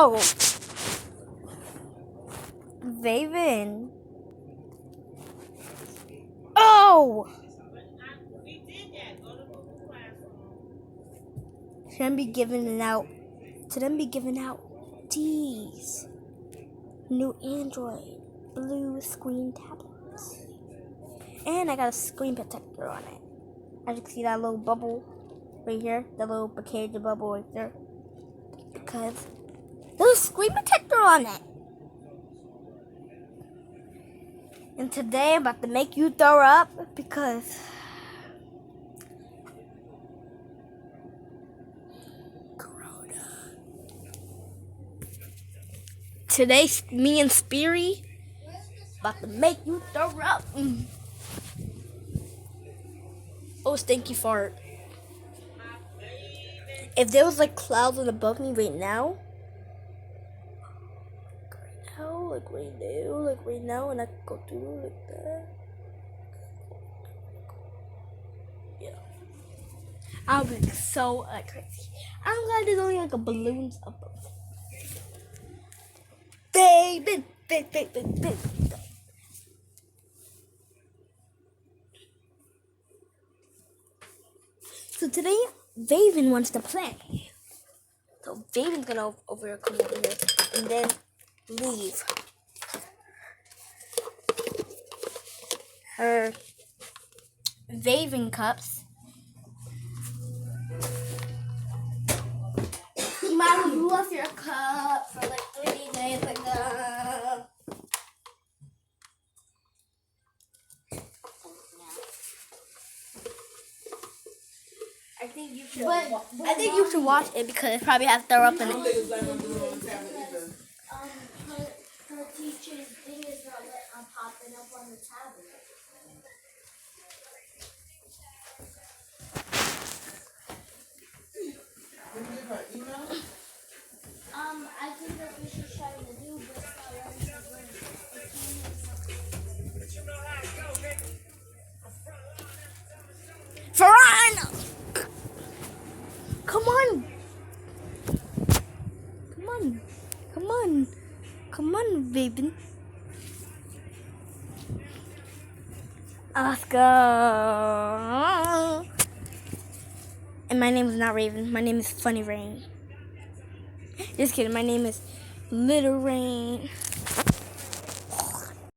Oh! Vaven. Oh! Shouldn't be giving out. Shouldn't be giving out these new Android blue screen tablets. And I got a screen protector on it. As you can see that little bubble right here, that little Bacteria bubble right there. Because there's a screen protector on it. And today I'm about to make you throw up because Corona. Today me and Speary about to make you throw up. Oh, stinky fart. If there was like clouds above me right now, like right now, and I could go through like that. Yeah. I'll be so crazy. I'm glad there's only like a balloons above. Baby. So today, Vaven wants to play. So Vaven's gonna come over here and then leave her Vaven cups. You might have lost your cup for like 3 days ago. I think you should watch it because it probably has throw up in it. Her teacher's thing is not popping up on the tablet. Did you give her email? I think that's what she's trying to do, but it's not letting her do it. Ferran! Come on, Vaven. Oscar. And my name is not Raven. My name is Funny Rain. Just kidding. My name is Little Rain.